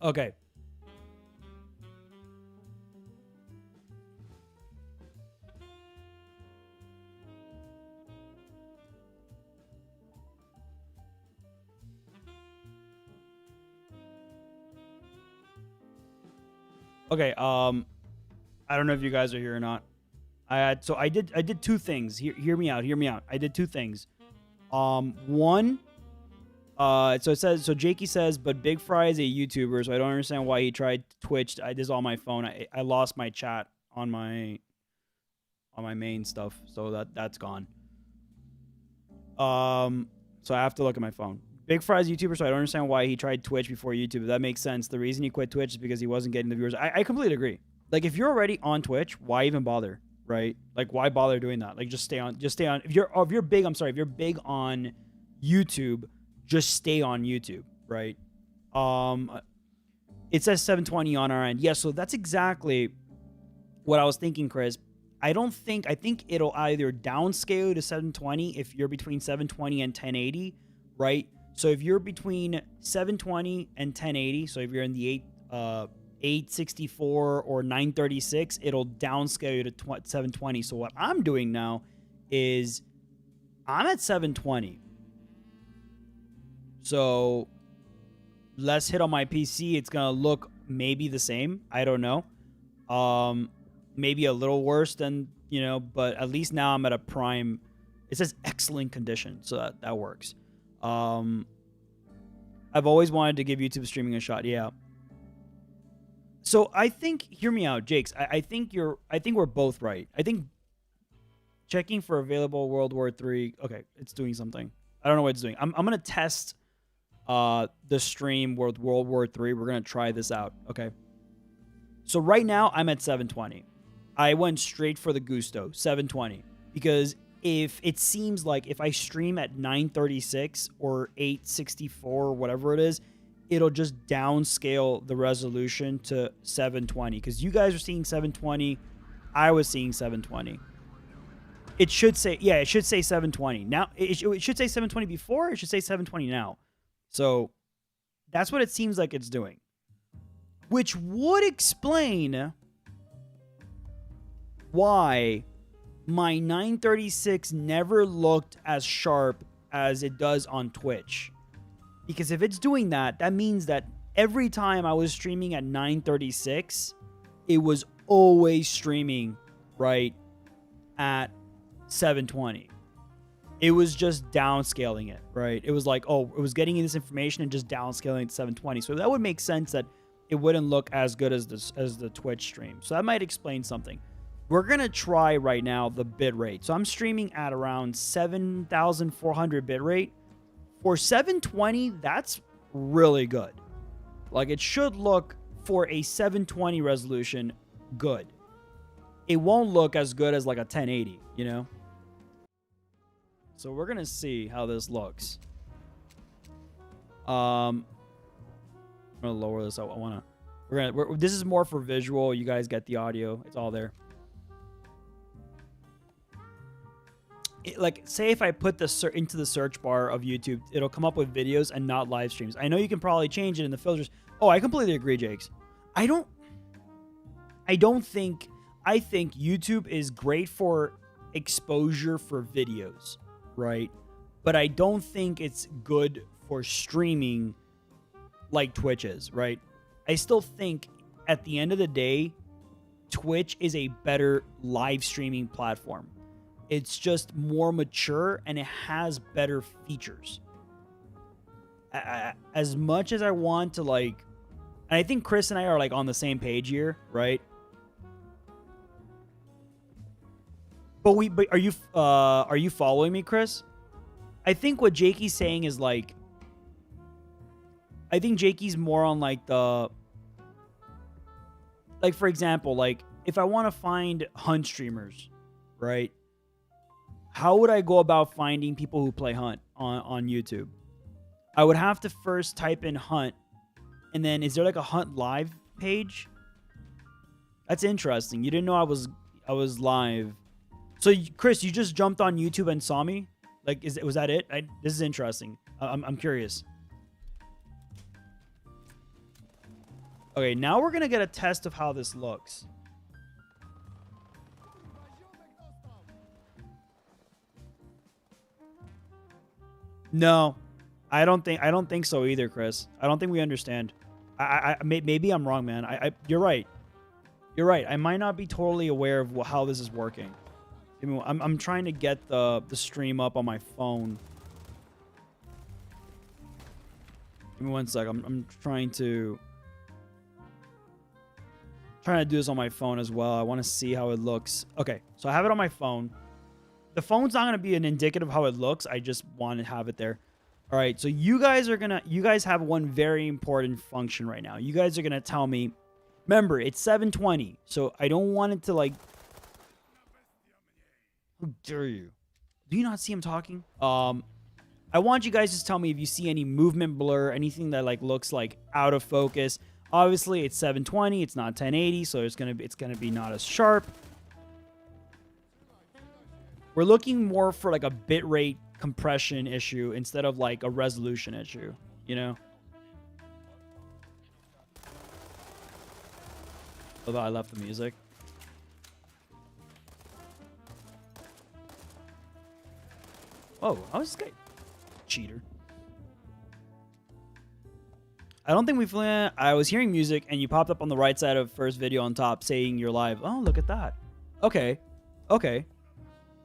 Okay. Okay. I don't know if you guys are here or not. I did two things. Hear me out. Hear me out. I did two things. One. So it says, so Jakey says, but Big Fry is a YouTuber, so I don't understand why he tried Twitch. I This is on my phone. I lost my chat on my main stuff, so that's gone. So I have to look at my phone. Big Fry's YouTuber, so I don't understand why he tried Twitch before YouTube. That makes sense. The reason he quit Twitch is because he wasn't getting the viewers. I completely agree. Like, if you're already on Twitch, why even bother, right? Like, why bother doing that? Like, just stay on. Just stay on. If you're big, I'm sorry. If you're big on YouTube, just stay on YouTube, right? It says 720 on our end. Yeah, so that's exactly what I was thinking, Chris. I think it'll either downscale to 720 if you're between 720 and 1080, right? So if you're between 720 and 1080, so if you're in the 864 or 936, it'll downscale you to 720. So what I'm doing now is I'm at 720. So let's hit on my PC. It's going to look maybe the same. I don't know. Maybe a little worse than, but at least now I'm at a prime. It says excellent condition. So that works. I've always wanted to give YouTube streaming a shot. Yeah. So I think, hear me out, Jakes. I think we're both right. I think checking for available World War III. Okay, it's doing something. I don't know what it's doing. I'm gonna test the stream with World War III. We're gonna try this out. Okay. So right now I'm at 720. I went straight for the gusto, 720, because if it seems like if I stream at 936 or 864 or whatever it is, it'll just downscale the resolution to 720, because you guys are seeing 720. I was seeing 720. It should say, yeah, it should say 720. Now, it should say 720 before, it should say 720 now. So that's what it seems like it's doing, which would explain why my 936 never looked as sharp as it does on Twitch. Because if it's doing that, that means that every time I was streaming at 936, it was always streaming right at 720. It was just downscaling it, right? It was like, oh, it was getting you this information and just downscaling it to 720. So that would make sense that it wouldn't look as good as the Twitch stream. So that might explain something. We're going to try right now the bitrate. So I'm streaming at around 7,400 bitrate. For 720, that's really good. Like, it should look, for a 720 resolution, good. It won't look as good as like a 1080, So we're going to see how this looks. I'm going to lower this. This is more for visual. You guys get the audio. It's all there. Like, say if I put into the search bar of YouTube, it'll come up with videos and not live streams. I know you can probably change it in the filters. Oh, I completely agree, Jakes. I think YouTube is great for exposure for videos, right? But I don't think it's good for streaming like Twitch is, right? I still think at the end of the day, Twitch is a better live streaming platform. It's just more mature and it has better features. As much as I want to, like, and I think Chris and I are like on the same page here, right? But are you following me, Chris? I think what Jakey's saying is like, I think Jakey's more on like the, like, for example, like if I want to find hunt streamers, right? How would I go about finding people who play hunt on YouTube? I would have to first type in hunt, and then is there like a hunt live page? That's interesting. You didn't know I was live. So Chris, you just jumped on YouTube and saw me? Like, was that it? This is interesting. I'm curious. Okay, now we're gonna get a test of how this looks. No, I don't think so either, Chris. I don't think we understand. Maybe I'm wrong, man. You're right. You're right. I might not be totally aware of how this is working. I'm trying to get the stream up on my phone. Give me one sec. I'm trying to do this on my phone as well. I want to see how it looks. Okay, so I have it on my phone. The phone's not going to be an indicative of how it looks. I just want to have it there. All right, so you guys have one very important function right now. You guys are going to tell me, remember, it's 7:20, so I don't want it to like, how dare you? Do you not see him talking? I want you guys to tell me if you see any movement blur, anything that like looks like out of focus. Obviously, it's 720. It's not 1080, so it's gonna be not as sharp. We're looking more for like a bitrate compression issue instead of like a resolution issue. You know. Although I left the music. Oh, I was this guy cheater. I don't think we've... I was hearing music, and you popped up on the right side of first video on top saying you're live. Oh, look at that. Okay. Okay.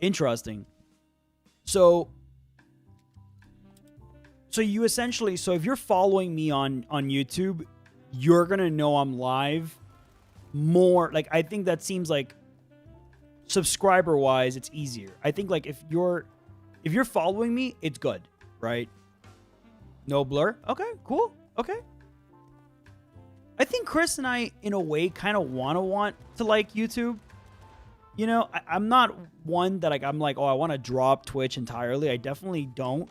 Interesting. So you essentially... So if you're following me on YouTube, you're going to know I'm live more. Like, I think that seems like... Subscriber-wise, it's easier. I think, like, if you're following me, it's good, right? No blur? Okay, cool. Okay. I think Chris and I, in a way, kind of want to like YouTube. You know, I'm not one that I'm like, oh, I want to drop Twitch entirely. I definitely don't.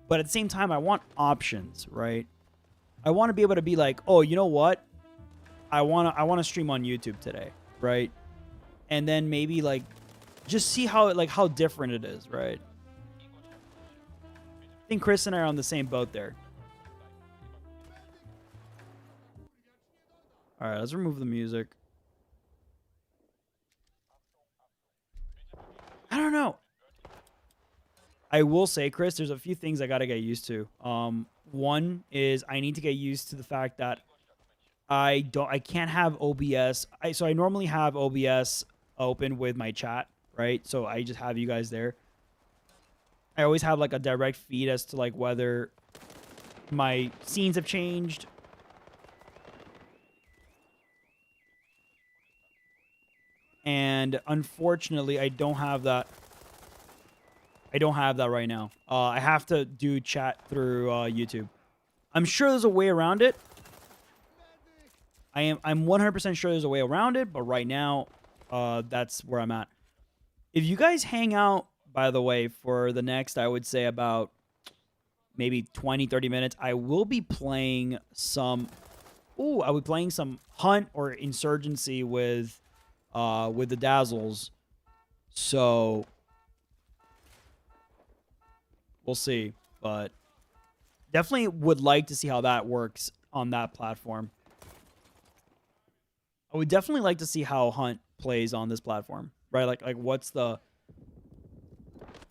But at the same time, I want options, right? I want to be able to be like, oh, you know what? I want to stream on YouTube today, right? And then maybe like just see how different it is, right? I think Chris and I are on the same boat there. All right, let's remove the music. I don't know. I will say, Chris, there's a few things I got to get used to. One is I need to get used to the fact that I can't have OBS. So I normally have OBS open with my chat, right? So I just have you guys there. I always have like a direct feed as to like whether my scenes have changed. And unfortunately, I don't have that. I don't have that right now. I have to do chat through YouTube. I'm sure there's a way around it. I'm 100% sure there's a way around it, but right now, that's where I'm at. If you guys hang out, by the way, for the next, I would say about maybe 20, 30 minutes, I will be playing some... Ooh, I'll be playing some Hunt or Insurgency with the Dazzles. So we'll see, but definitely would like to see how that works on that platform. I would definitely like to see how Hunt plays on this platform, right? Like what's the...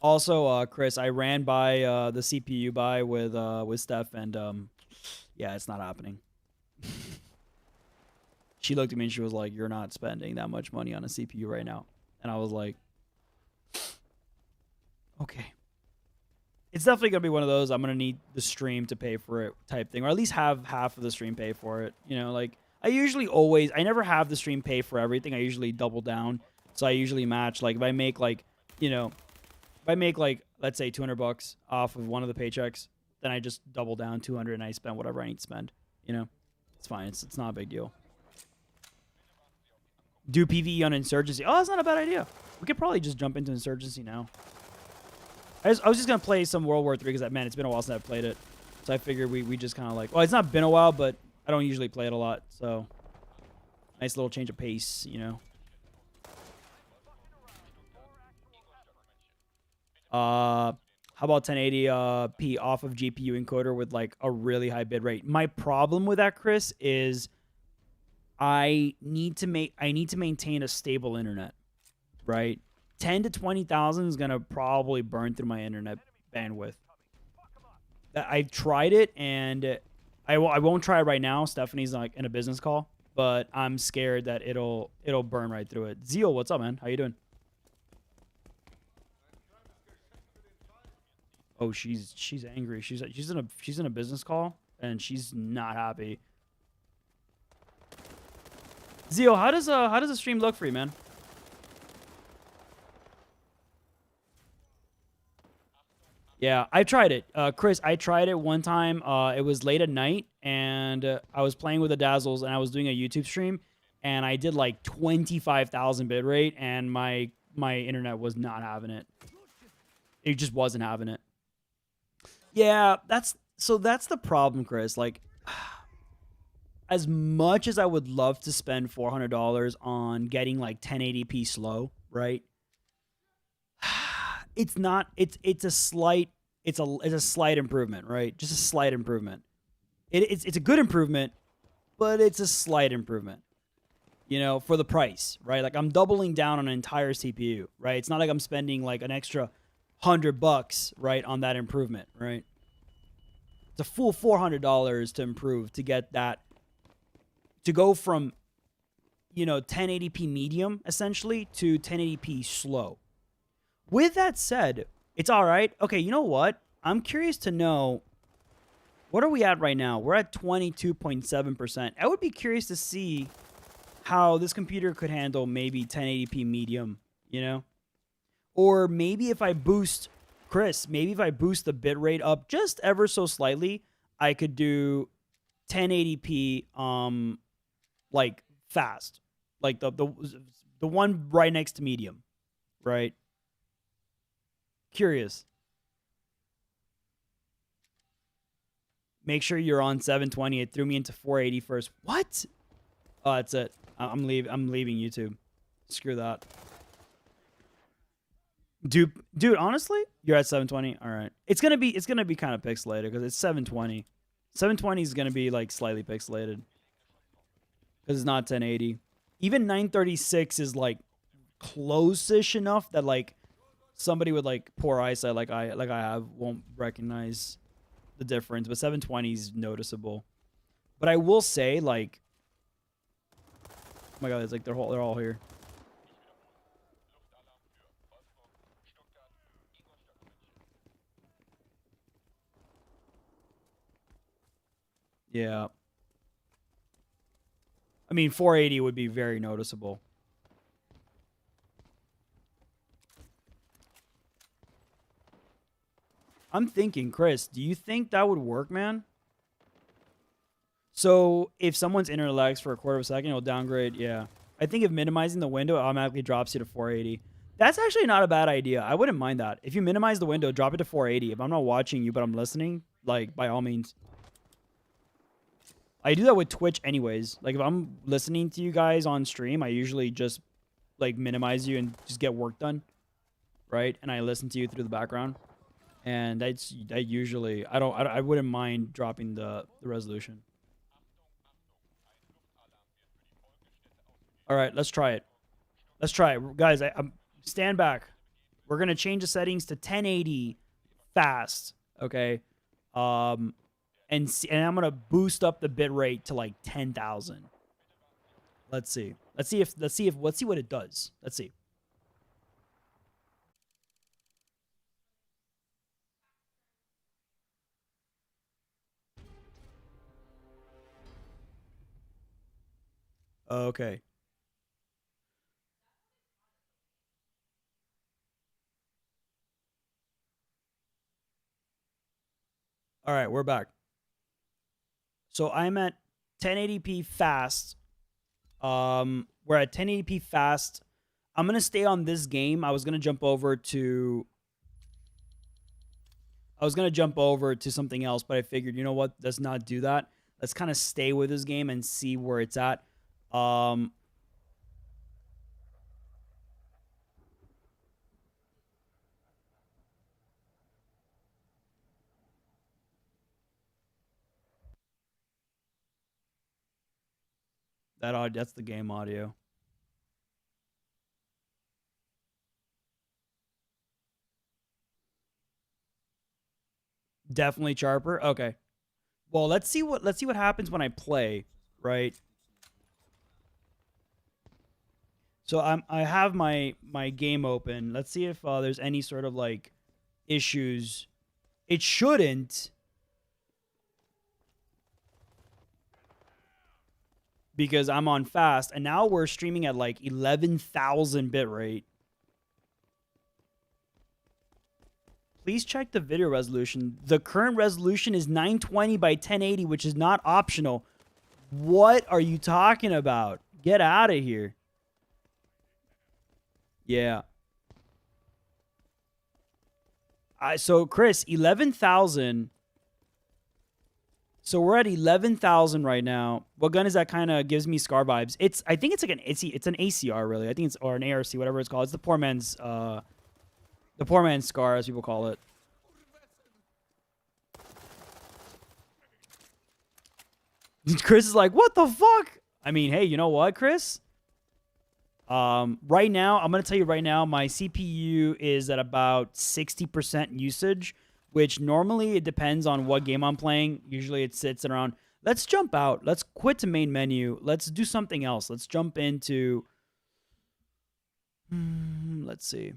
Also, Chris, I ran by the CPU buy with Steph, and yeah, it's not happening. She looked at me and she was like, "You're not spending that much money on a CPU right now," and I was like, "Okay." It's definitely gonna be one of those I'm gonna need the stream to pay for it type thing, or at least have half of the stream pay for it. You know, like I never have the stream pay for everything. I usually double down, so I usually match. Like if I make like, you know. If I make like, let's say $200 off of one of the paychecks, then I just double down 200 and I spend whatever I need to spend. You know, it's fine. It's not a big deal. Do PvE on Insurgency. Oh, that's not a bad idea. We could probably just jump into Insurgency now. I was just going to play some World War 3 because, man, it's been a while since I've played it. So I figured we just kind of like... Well, it's not been a while, but I don't usually play it a lot. So nice little change of pace, you know. How about 1080p off of GPU encoder with like a really high bit rate? My problem with that, Chris, is I need to maintain a stable internet, right? 10 to 20,000 is going to probably burn through my internet bandwidth. I tried it and I won't try it right now. Stephanie's like in a business call, but I'm scared that it'll burn right through it. Zeal, what's up, man? How you doing? Oh, she's angry. She's in a business call and she's not happy. Zeal, how does a stream look for you, man? Yeah, I tried it. Chris, I tried it one time. It was late at night, and I was playing with the Dazzles, and I was doing a YouTube stream, and I did like 25,000 bit rate, and my internet was not having it. It just wasn't having it. Yeah, that's the problem, Chris. Like, as much as I would love to spend $400 on getting like 1080p slow, right? It's not. It's a slight. It's a slight improvement, right? Just a slight improvement. It's a good improvement, but it's a slight improvement. You know, for the price, right? Like I'm doubling down on an entire CPU, right? It's not like I'm spending like an extra $100, right, on that improvement, right? It's a full $400 to improve to get that to go from 1080p medium essentially to 1080p slow. With that said, it's all right. Okay, you know what? I'm curious to know what are we at right now? We're at 22.7%. I would be curious to see how this computer could handle maybe 1080p medium, you know? Or maybe if I boost Chris, maybe if I boost the bitrate up just ever so slightly, I could do 1080p like fast. Like the one right next to medium, right? Curious. Make sure you're on 720. It threw me into 480 first. What? Oh, that's it. I'm leaving YouTube. Screw that. Dude, honestly, you're at 720. All right. It's gonna be kind of pixelated because it's 720. 720 is gonna be like slightly pixelated because it's not 1080. Even 936 is like close-ish enough that like somebody with like poor eyesight like I have won't recognize the difference, but 720 is noticeable. But I will say, like, oh my god, it's like they're all here. Yeah, I mean 480 would be very noticeable. I'm thinking, Chris, do you think that would work, man? So if someone's internet lags for a quarter of a second, it'll downgrade. Yeah, I think if minimizing the window, it automatically drops you to 480. That's actually not a bad idea. I wouldn't mind that. If you minimize the window, drop it to 480. If I'm not watching you, but I'm listening, like, by all means. I do that with Twitch anyways. Like, if I'm listening to you guys on stream, I usually just, like, minimize you and just get work done, right? And I listen to you through the background. And I usually, I wouldn't mind dropping the resolution. All right, let's try it. Let's try it. Guys, I'm stand back. We're going to change the settings to 1080 fast, okay? Um and I'm going to boost up the bit rate to like 10,000. Let's see. Let's see what it does. Let's see. Okay. All right, we're back. So I'm at 1080p fast. We're at 1080p fast. I'm going to stay on this game. I was gonna jump over to something else, but I figured, you know what? Let's not do that. Let's kind of stay with this game and see where it's at. Um, That's the game audio. Definitely sharper. Okay. Well, let's see what happens when I play, right? So I have my game open. Let's see if there's any sort of like issues. It shouldn't, because I'm on fast, and now we're streaming at like 11,000 bit rate. Please check the video resolution. The current resolution is 920 by 1080, which is not optional. What are you talking about? Get out of here. Yeah. So Chris, 11,000. So we're at 11,000 right now. What gun is that? Kind of gives me Scar vibes. I think it's like it's an ACR really. I think it's, or an ARC, whatever it's called. It's the poor man's Scar, as people call it. Chris is like, what the fuck? I mean, hey, you know what, Chris? Right now, I'm going to tell you right now, my CPU is at about 60% usage, which normally it depends on what game I'm playing. Usually it sits around. Let's jump out. Let's quit to main menu. Let's do something else. Let's jump into... let's see.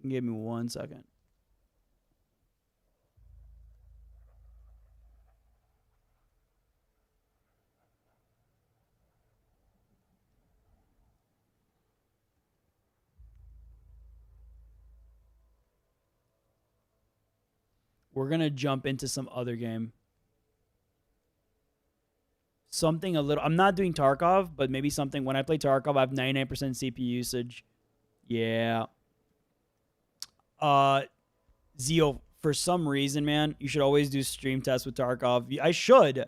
Give me 1 second. We're going to jump into some other game. Something a little... I'm not doing Tarkov, but maybe something... When I play Tarkov, I have 99% CPU usage. Yeah. Zeo, for some reason, man, you should always do stream tests with Tarkov. I should.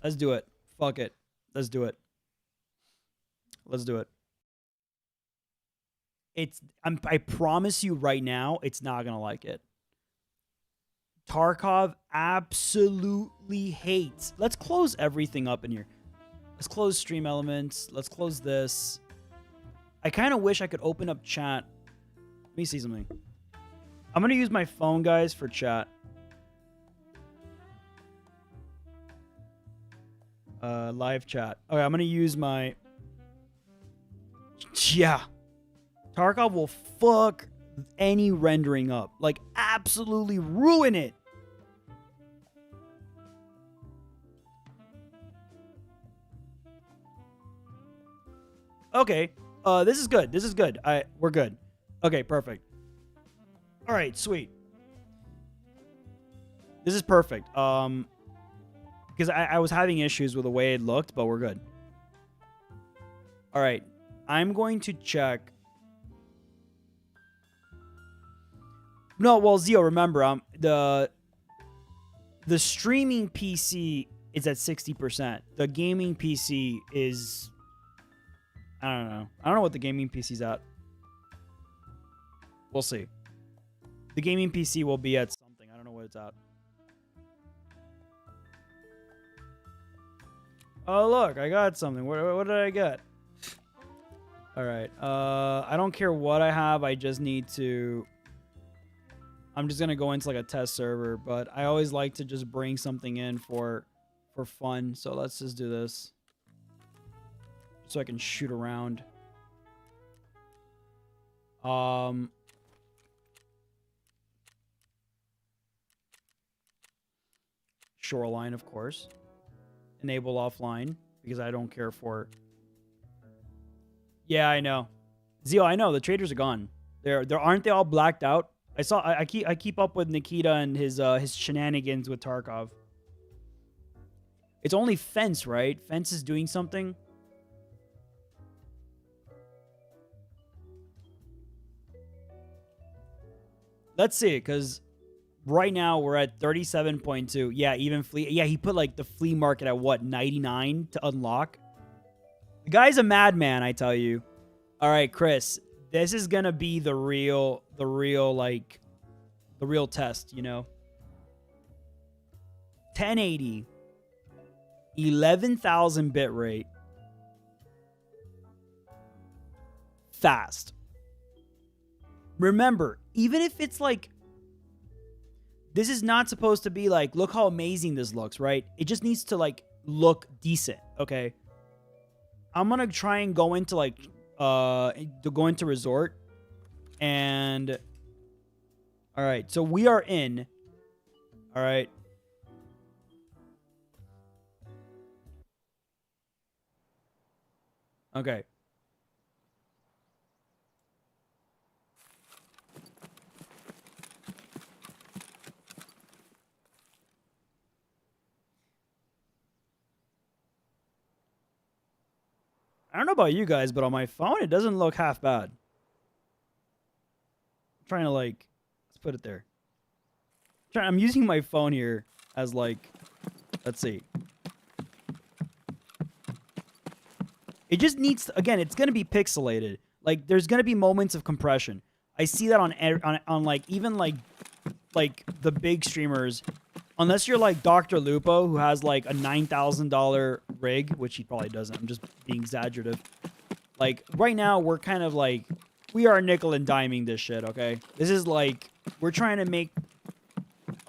Let's do it. Fuck it. Let's do it. Let's do it. I promise you right now, it's not going to like it. Tarkov absolutely hates. Let's close everything up in here. Let's close stream elements. Let's close this. I kind of wish I could open up chat. Let me see something. I'm going to use my phone, guys, for chat. Live chat. Okay, I'm going to use my... Yeah. Tarkov will fuck any rendering up. Like, absolutely ruin it. Okay. This is good. This is good. We're good. Okay, perfect. All right, sweet. This is perfect. Because I was having issues with the way it looked, but we're good. All right. I'm going to check. No, well, Zeo, remember, the streaming PC is at 60%. The gaming PC is... I don't know. I don't know what the gaming PC's at. We'll see. The gaming PC will be at something. I don't know what it's at. Oh, look. I got something. What did I get? All right. I don't care what I have. I just need to... I'm just going to go into like a test server, but I always like to just bring something in for fun. So let's just do this. So I can shoot around. Shoreline, of course. Enable offline, because I don't care for... Yeah, I know. Zeo, I know. The traders are gone. Aren't they all blacked out? I keep up with Nikita and his shenanigans with Tarkov. It's only Fence, right? Fence is doing something. Let's see, because right now we're at 37.2. Yeah, even flea. Yeah, he put like the flea market at what, 99 to unlock. The guy's a madman, I tell you. All right, Chris, this is gonna be the real test, you know. 1080, 11,000 bit rate, fast. Remember, even if it's like, this is not supposed to be like, look how amazing this looks, right? It just needs to like look decent, okay? I'm gonna try and go into like, to go into resort, and all right, so we are in. All right. Okay. I don't know about you guys, but on my phone, it doesn't look half bad. I'm trying to like, let's put it there. I'm using my phone here as like, let's see. It just needs to, again, it's going to be pixelated. Like there's going to be moments of compression. I see that on like, even like the big streamers, unless you're like Dr. Lupo, who has like a $9,000 rig, which he probably doesn't. I'm just being exaggerative. Like right now, we're kind of like, we are nickel and diming this shit, okay? This is like, we're trying to make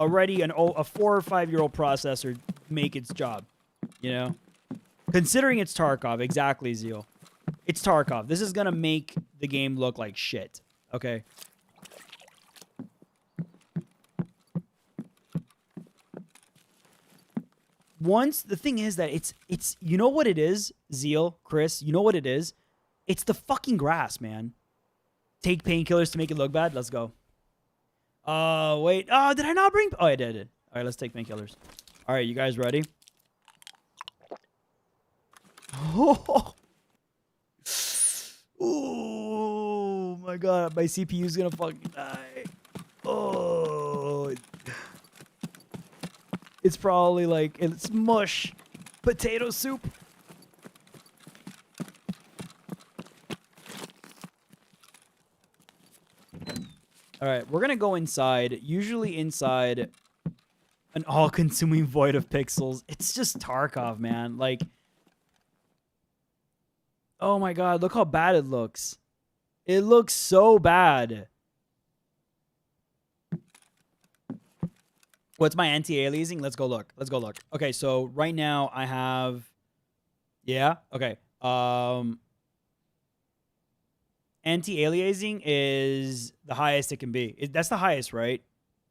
already a 4 or 5 year old processor make its job, you know? Considering it's Tarkov, exactly, Zeal. It's Tarkov. This is gonna make the game look like shit, okay? Once, the thing is that it's you know what it is, Zeal, Chris, you know what it is? It's the fucking grass, man. Take painkillers to make it look bad? Let's go. Wait. Oh, did I not bring... Oh, I did. All right, let's take painkillers. All right, you guys ready? Oh. Oh, my God. My CPU's gonna fucking die. Oh. It's probably like... It's mush. Potato soup. All right, we're going to go inside. Usually inside an all-consuming void of pixels. It's just Tarkov, man. Like, oh my God, look how bad it looks. It looks so bad. What's my anti-aliasing? Let's go look. Let's go look. Okay, so right now I have... Yeah? Okay. Anti-aliasing is the highest it can be. That's the highest, right?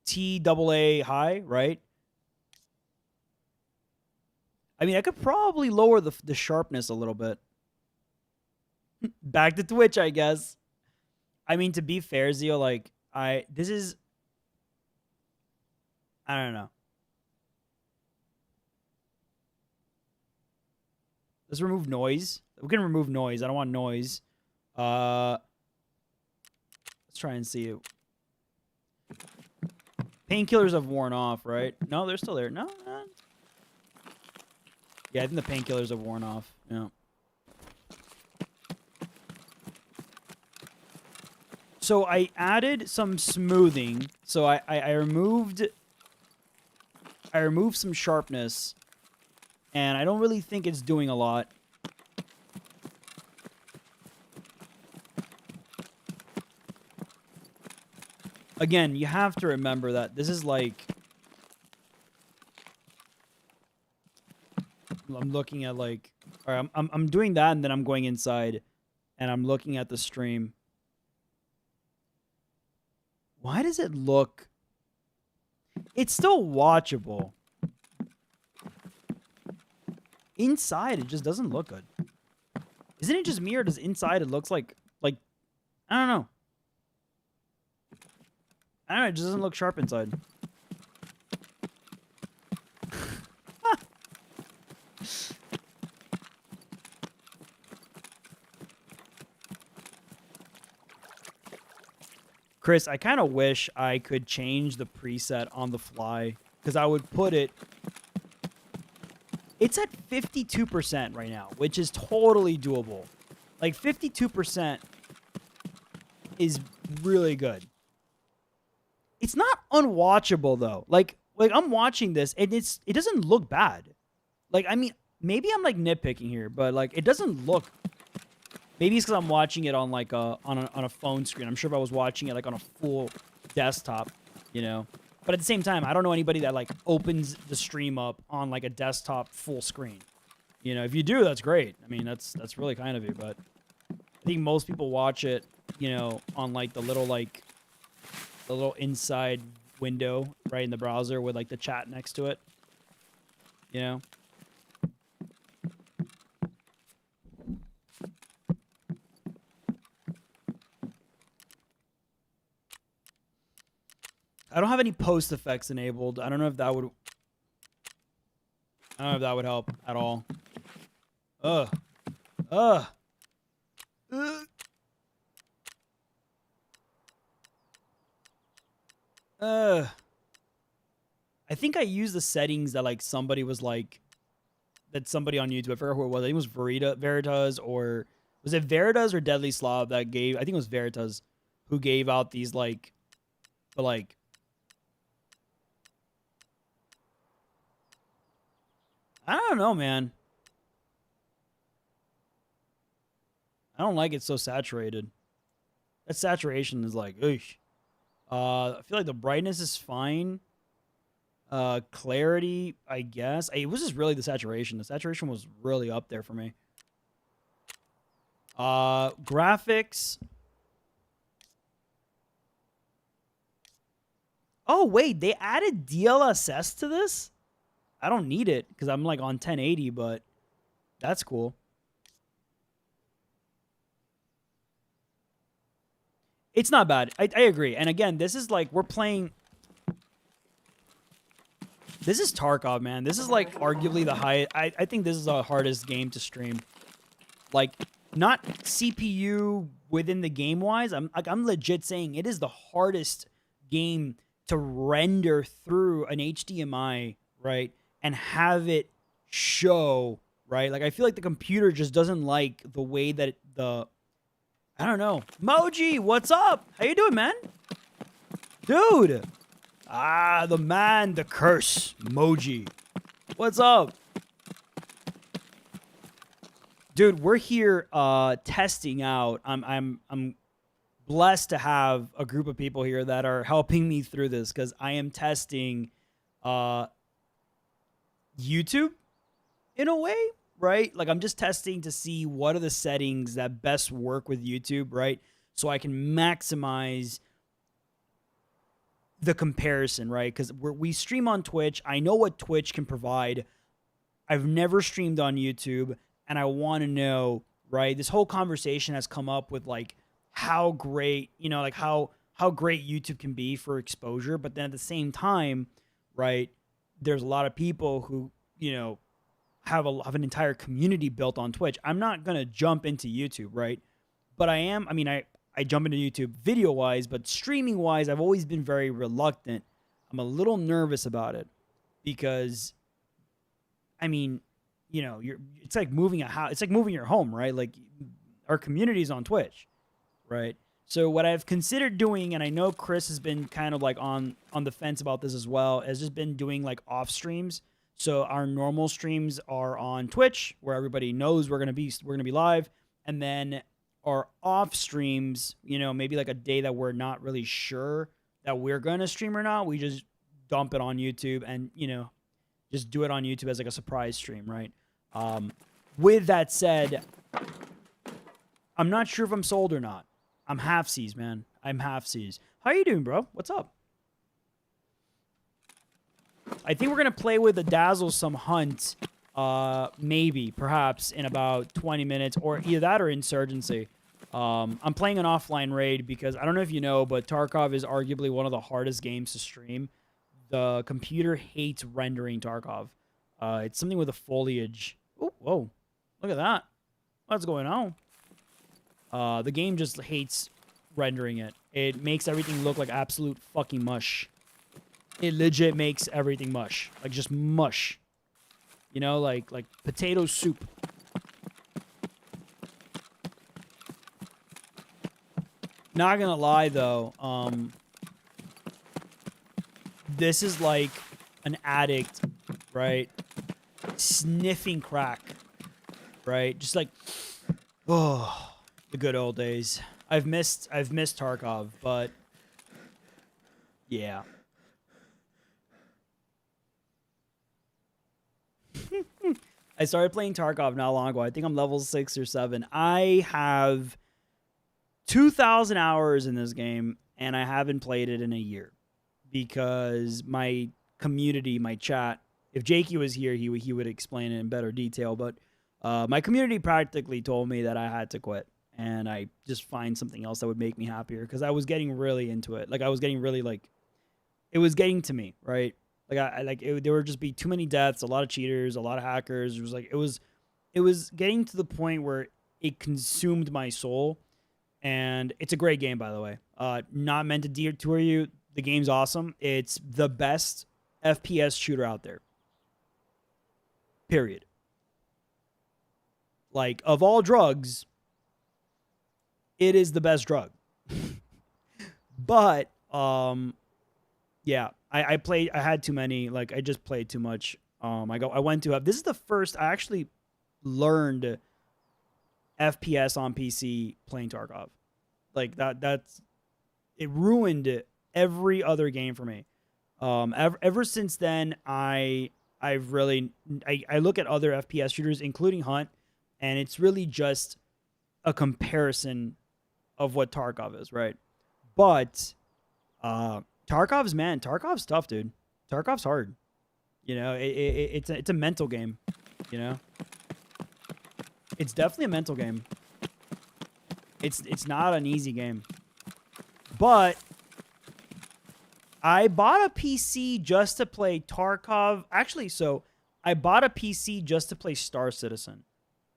TAA high, right? I mean, I could probably lower the sharpness a little bit. Back to Twitch, I guess. I mean, to be fair, Zio, like, this is... I don't know. Let's remove noise. We can remove noise. I don't want noise. Let's try and see it. Painkillers have worn off, right? No, they're still there. No. Yeah, I think the painkillers have worn off. Yeah. So I added some smoothing. So I removed some sharpness, and I don't really think it's doing a lot. Again, you have to remember that this is like... I'm looking at like... All right, I'm doing that, and then I'm going inside, and I'm looking at the stream. Why does it look... It's still watchable. Inside, it just doesn't look good. Isn't it just me, or does inside it looks like... I don't know. I don't know, it just doesn't look sharp inside. Chris, I kind of wish I could change the preset on the fly, because I would put it... It's at 52% right now, which is totally doable. Like, 52% is really good. It's not unwatchable, though. Like, Like, I'm watching this, and it doesn't look bad. Like, I mean, maybe I'm like nitpicking here, but like, it doesn't look. Maybe it's because I'm watching it on like on a phone screen. I'm sure if I was watching it like on a full desktop, you know. But at the same time, I don't know anybody that like opens the stream up on like a desktop full screen. You know, if you do, that's great. I mean, that's really kind of you. But I think most people watch it, you know, on like the little inside window right in the browser with like the chat next to it. You know. I don't have any post effects enabled. I don't know if that would. I don't know if that would help at all. Ugh. Ugh. Ugh. I think I used the settings that like somebody was like, that somebody on YouTube, I forgot who it was. I think it was Veritas, or was it Veritas or Deadly Slav that gave? I think it was Veritas who gave out these like, but like. I don't know, man. I don't like it so saturated. That saturation is like, ugh. I feel like the brightness is fine. Clarity, I guess. It was just really the saturation. The saturation was really up there for me. Graphics. Oh, wait. They added DLSS to this? I don't need it because I'm like on 1080, but that's cool. It's not bad. I agree. And again, this is like, we're playing. This is Tarkov, man. This is like arguably the highest. I think this is the hardest game to stream. Like, not CPU within the game wise. I'm legit saying it is the hardest game to render through an HDMI, right? And have it show, right? Like, I feel like the computer just doesn't like the way that I don't know. Moji, what's up? How you doing, man? Dude. Ah, the man, the curse, Moji. What's up? Dude, we're here testing out. I'm blessed to have a group of people here that are helping me through this because I am testing YouTube in a way, right? Like, I'm just testing to see what are the settings that best work with YouTube, right? So I can maximize the comparison, right? Because we stream on Twitch. I know what Twitch can provide. I've never streamed on YouTube, and I want to know, right? This whole conversation has come up with like how great, you know, like how great YouTube can be for exposure, but then at the same time, right? There's a lot of people who, you know, have an entire community built on Twitch. I'm not gonna jump into YouTube, right? But I am. I mean, I jump into YouTube video wise, but streaming wise, I've always been very reluctant. I'm a little nervous about it because, I mean, you know, it's like moving a house. It's like moving your home, right? Like, our community's on Twitch, right? So what I've considered doing, and I know Chris has been kind of like on the fence about this as well, has just been doing like off streams. So our normal streams are on Twitch, where everybody knows we're gonna be live, and then our off streams, you know, maybe like a day that we're not really sure that we're gonna stream or not, we just dump it on YouTube and, you know, just do it on YouTube as like a surprise stream, right? With that said, I'm not sure if I'm sold or not. I'm half-seas, man. I'm half-seas. How you doing, bro? What's up? I think we're going to play with the Dazzle some Hunt, maybe, perhaps, in about 20 minutes, or either that or Insurgency. I'm playing an offline raid because, I don't know if you know, but Tarkov is arguably one of the hardest games to stream. The computer hates rendering Tarkov. It's something with the foliage. Oh, whoa. Look at that. What's going on? The game just hates rendering it. It makes everything look like absolute fucking mush. It legit makes everything mush. Like, just mush. You know, like potato soup. Not gonna lie, though. This is like an addict, right? Sniffing crack, right? Just like, oh, the good old days. I've missed Tarkov, but yeah. I started playing Tarkov not long ago. I think I'm level 6 or 7. I have 2,000 hours in this game, and I haven't played it in a year because my community, my chat, if Jakey was here, he would explain it in better detail. But my community practically told me that I had to quit, and I just find something else that would make me happier because I was getting really into it. Like I was getting really like it was getting to me, right? Like I like it, there would just be too many deaths, a lot of cheaters, a lot of hackers. It was getting to the point where it consumed my soul. And it's a great game, by the way. Not meant to detour you. The game's awesome. It's the best FPS shooter out there. Period. Like of all drugs, it is the best drug. But yeah, I played. I had too many. Like I just played too much. I went to. This is the first I actually learned FPS on PC playing Tarkov. Like that's it ruined every other game for me. Ever since then, I've really I look at other FPS shooters, including Hunt, and it's really just a comparison of what Tarkov is, right? But Tarkov's tough, dude. Tarkov's hard. You know, it's a mental game. You know, it's definitely a mental game. It's not an easy game. But I bought a PC just to play Tarkov. Actually, so I bought a PC just to play Star Citizen.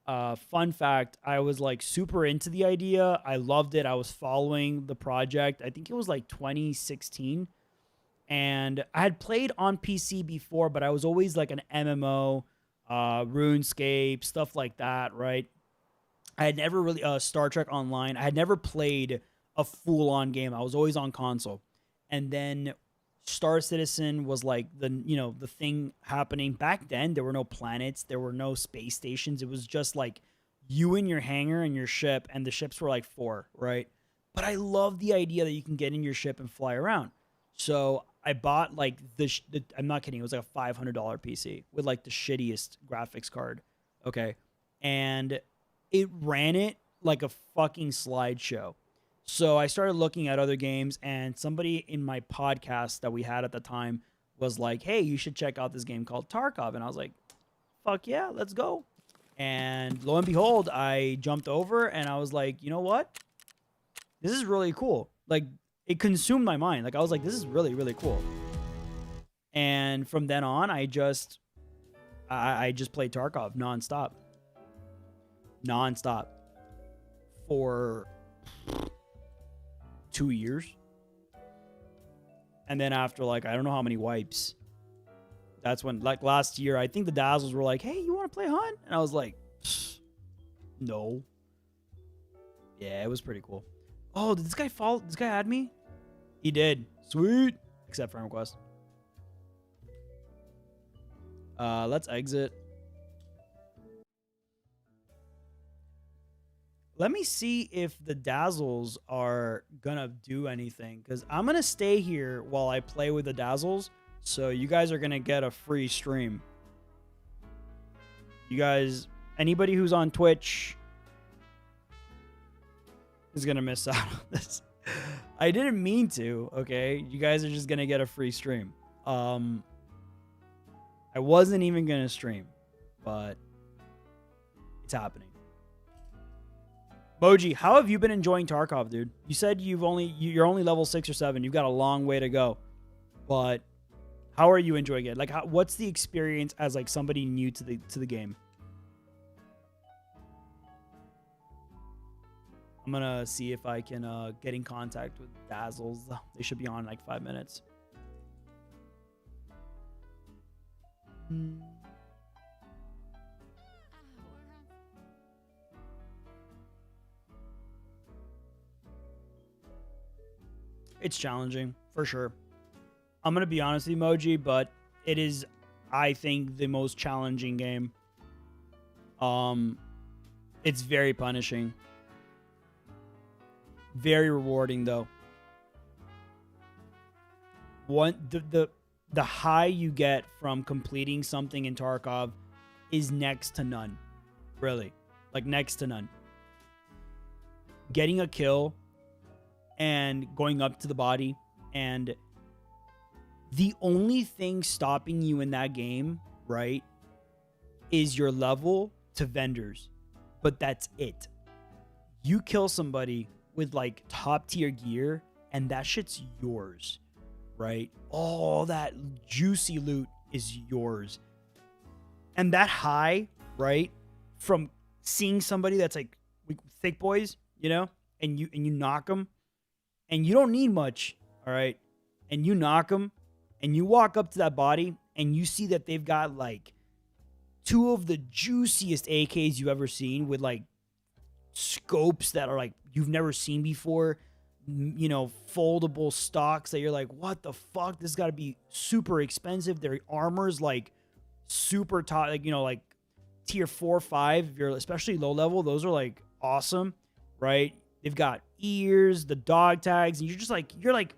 Fun fact, I was like super into the idea. I loved it. I was following the project. I think it was like 2016. And I had played on PC before, but I was always like an MMO, RuneScape, stuff like that, right? I had never really Star Trek Online. I had never played a full-on game. I was always on console. And then Star Citizen was like the thing happening. Back then there were no planets, there were no space stations. It was just like you and your hangar and your ship, and the ships were like 4, right? But I love the idea that you can get in your ship and fly around. So I bought like I'm not kidding, it was like a $500 PC with like the shittiest graphics card. Okay. And it ran it like a fucking slideshow. So I started looking at other games, and somebody in my podcast that we had at the time was like, hey, you should check out this game called Tarkov. And I was like, fuck yeah, let's go. And lo and behold, I jumped over and I was like, you know what? This is really cool. Like, it consumed my mind. Like, I was like, this is really, really cool. And from then on, I just played Tarkov nonstop. Nonstop. For 2 years. And then after like I don't know how many wipes, that's when like last year I think the Dazzles were like, hey, you want to play Hunt? And I was like, no. Yeah, it was pretty cool. Oh, did this guy fall? This guy add me? He did. Sweet. Except friend request. Let's exit. Let me see if the Dazzles are gonna do anything, because I'm gonna stay here while I play with the Dazzles. So you guys are gonna get a free stream. You guys, anybody who's on Twitch is gonna miss out on this. I didn't mean to, okay? You guys are just gonna get a free stream. I wasn't even gonna stream, but it's happening. Moji, how have you been enjoying Tarkov, dude? You said you're only level 6 or 7. You've got a long way to go. But how are you enjoying it? Like, what's the experience as like somebody new to the game? I'm gonna see if I can get in contact with Dazzles. They should be on in like 5 minutes. It's challenging, for sure. I'm going to be honest with you, Moji, but It is, I think, the most challenging game. It's very punishing. Very rewarding though. The high you get from completing something in Tarkov is next to none. Really. Like next to none. Getting a kill and going up to the body, and the only thing stopping you in that game, right, is your level to vendors. But that's it. You kill somebody with like top tier gear and that shit's yours, right? All that juicy loot is yours. And that high, right, from seeing somebody that's like thick boys, you know, and you knock them, and you don't need much, all right, and you knock them, and you walk up to that body, and you see that they've got like 2 of the juiciest AKs you've ever seen, with like scopes that are like you've never seen before, you know, foldable stocks that you're like, what the fuck? This got to be super expensive. Their armor's like super top, like, you know, like tier 4 or 5. If you're especially low level, those are like awesome, right? They've got ears, the dog tags, and you're just like, you're like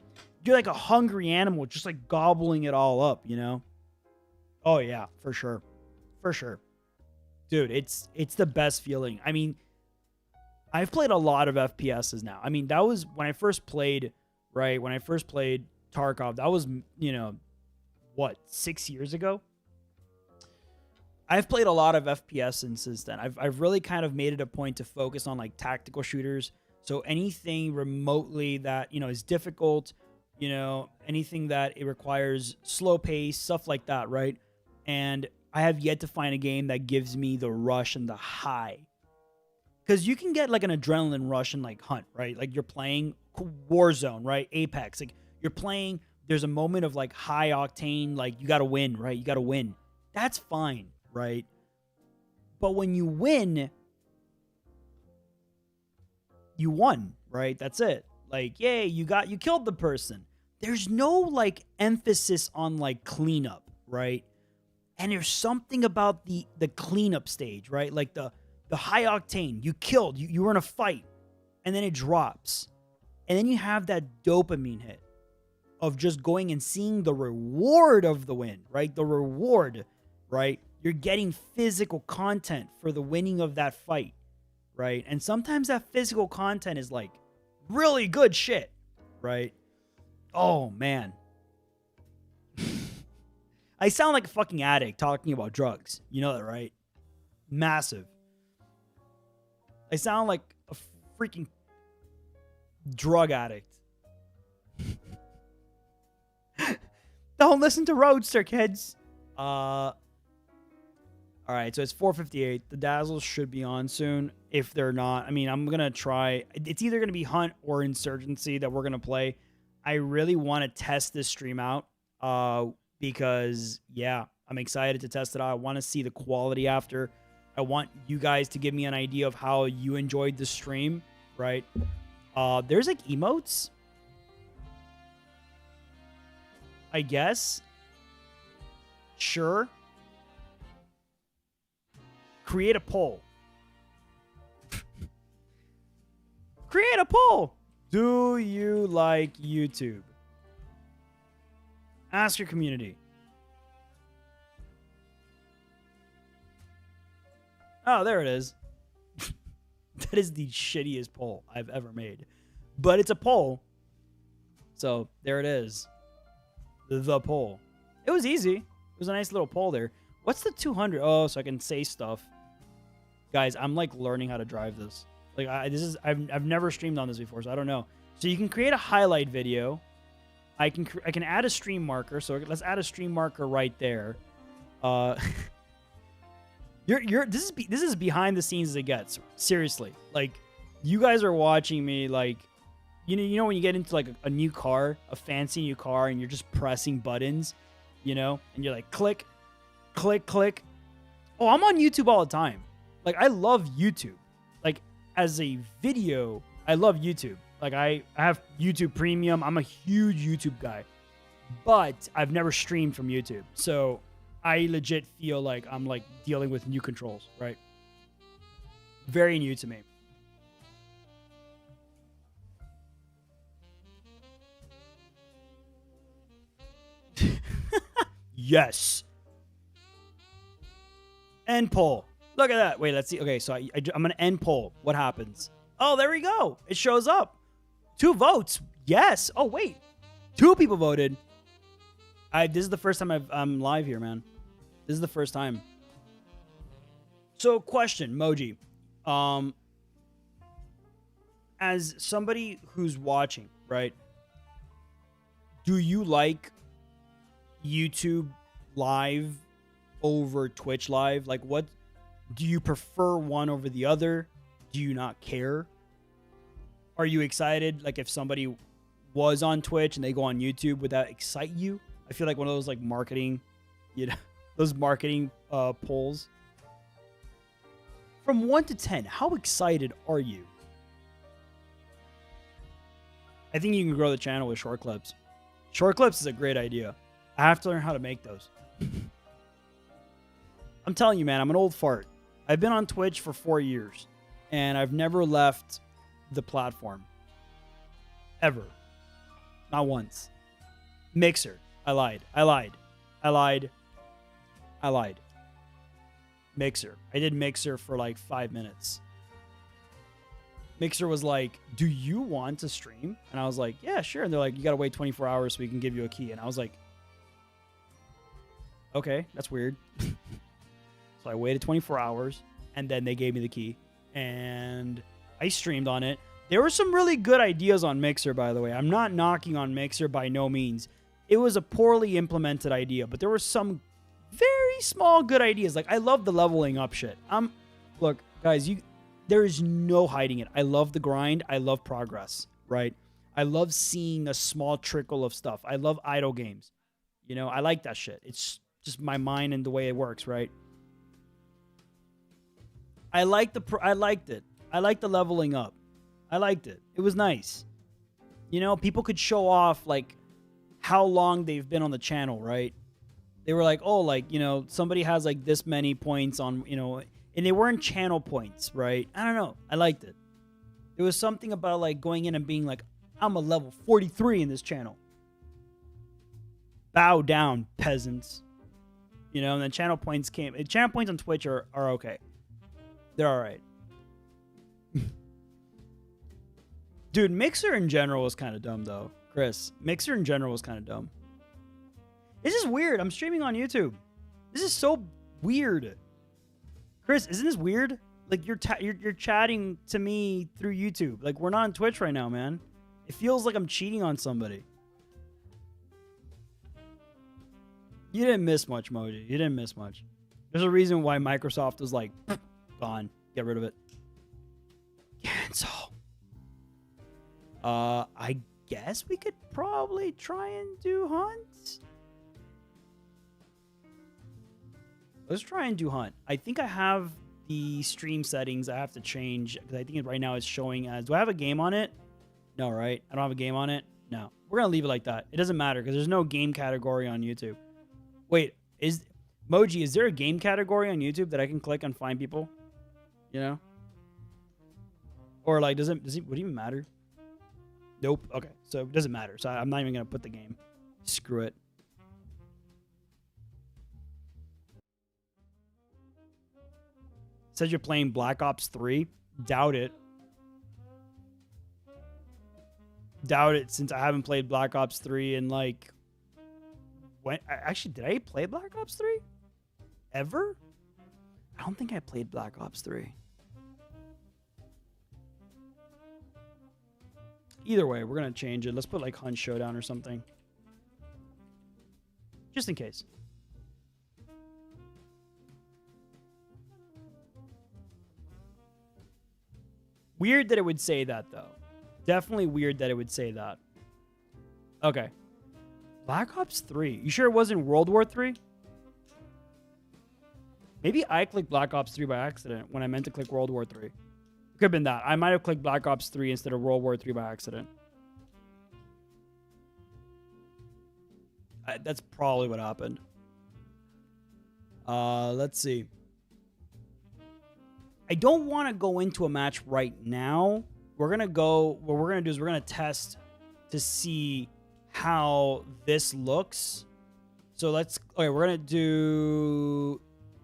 a hungry animal, just like gobbling it all up, you know? Oh yeah, for sure. For sure. Dude, it's the best feeling. I mean, I've played a lot of FPSs now. I mean, that was when I first played, right? When I first played Tarkov, that was, you know, what, 6 years ago? I've played a lot of FPS since then. I've really kind of made it a point to focus on like tactical shooters. So anything remotely that, you know, is difficult, you know, anything that it requires slow pace, stuff like that, right? And I have yet to find a game that gives me the rush and the high. Because you can get like an adrenaline rush in like Hunt, right? Like you're playing Warzone, right? Apex. Like you're playing, there's a moment of like high octane, like you got to win, right? You got to win. That's fine, right? But when you win, you won, right? That's it. Like, yay, you killed the person. There's no like emphasis on like cleanup, right? And there's something about the cleanup stage, right? Like the high octane, you killed, you were in a fight, and then it drops. And then you have that dopamine hit of just going and seeing the reward of the win, right? The reward, right? You're getting physical content for the winning of that fight, right? And sometimes that physical content is like really good shit, right? Oh, man. I sound like a fucking addict talking about drugs. You know that, right? Massive. I sound like a freaking drug addict. Don't listen to Roadzter, kids. All right, so it's 4:58. The Dazzles should be on soon. If they're not, I mean, I'm going to try. It's either going to be Hunt or Insurgency that we're going to play. I really want to test this stream out because, yeah, I'm excited to test it out. I want to see the quality after. I want you guys to give me an idea of how you enjoyed the stream, right? There's like emotes, I guess. Sure. Create a poll. Create a poll. Do you like YouTube? Ask your community. Oh, there it is. That is the shittiest poll I've ever made. But it's a poll. So there it is. The poll. It was easy. It was a nice little poll there. What's the 200? Oh, so I can say stuff. Guys, I'm like learning how to drive this. Like I've never streamed on this before, so I don't know. So you can create a highlight video. I can add a stream marker. So let's add a stream marker right there. This is behind the scenes as it gets. Seriously, like you guys are watching me. Like you know when you get into like a new car, a fancy new car, and you're just pressing buttons, you know, and you're like click, click, click. Oh, I'm on YouTube all the time. Like I love YouTube. Like as a video, I love YouTube. Like I have YouTube Premium. I'm a huge YouTube guy. but I've never streamed from YouTube. So I legit feel like I'm like dealing with new controls, right? Very new to me. Yes. End poll. Look at that. Wait, let's see. Okay, so I'm going to end poll. What happens? Oh, there we go. It shows up. 2 votes. Yes. Oh, wait. 2 people voted. This is the first time I'm live here, man. This is the first time. So, question, Moji. As somebody who's watching, right? Do you like YouTube live over Twitch live? Like, what do you prefer, one over the other? Do you not care? Are you excited? Like, if somebody was on Twitch and they go on YouTube, would that excite you? I feel like one of those like marketing, those marketing polls. From 1 to 10, how excited are you? I think you can grow the channel with short clips. Short clips is a great idea. I have to learn how to make those. I'm telling you, man, I'm an old fart. I've been on Twitch for 4 years, and I've never left the platform. Ever. Not once. Mixer. I lied. Mixer. I did Mixer for like 5 minutes. Mixer was like, do you want to stream? And I was like, yeah, sure. And they're like, you got to wait 24 hours so we can give you a key. And I was like, okay, that's weird. So I waited 24 hours, and then they gave me the key. And I streamed on it. There were some really good ideas on Mixer, by the way. I'm not knocking on Mixer by no means. It was a poorly implemented idea, but there were some very small good ideas. Like, I love the leveling up shit. Look, guys, there is no hiding it. I love the grind. I love progress, right? I love seeing a small trickle of stuff. I love idle games. You know, I like that shit. It's just my mind and the way it works, right? I liked it. I liked the leveling up. I liked it. It was nice. You know, people could show off like how long they've been on the channel, right? They were like, oh, like, you know, somebody has like this many points on, you know, and they weren't channel points, right? I don't know. I liked it. There was something about like going in and being like, I'm a level 43 in this channel. Bow down, peasants. You know, and then channel points came. Channel points on Twitch are okay. They're all right. Dude, Mixer in general was kind of dumb, though. Chris, Mixer in general was kind of dumb. This is weird. I'm streaming on YouTube. This is so weird. Chris, isn't this weird? Like, you're chatting to me through YouTube. Like, we're not on Twitch right now, man. It feels like I'm cheating on somebody. You didn't miss much, Moji. You didn't miss much. There's a reason why Microsoft was like, gone. Get rid of it. Cancel. I guess we could probably try and do Hunt. Let's try and do Hunt. I think I have the stream settings I have to change, because I think right now it's showing as... Do I have a game on it? No, right? I don't have a game on it? No. We're going to leave it like that. It doesn't matter, because there's no game category on YouTube. Wait, Moji, is there a game category on YouTube that I can click and find people? You know? Or like, would it even matter? Nope. Okay, so it doesn't matter. So I'm not even going to put the game. Screw it. Says you're playing Black Ops 3. Doubt it. Doubt it, since I haven't played Black Ops 3 in like... When? Actually, did I play Black Ops 3? Ever? I don't think I played Black Ops 3. Either way, we're going to change it. Let's put like Hunt Showdown or something. Just in case. Weird that it would say that, though. Definitely weird that it would say that. Okay. Black Ops 3. You sure it wasn't World War 3? Maybe I clicked Black Ops 3 by accident when I meant to click World War 3. Could have been that. I might have clicked Black Ops 3 instead of World War 3 by accident. That's probably what happened. Let's see. I don't want to go into a match right now. We're going to go, what we're going to do is we're going to test to see how this looks. So let's, okay, we're going to do,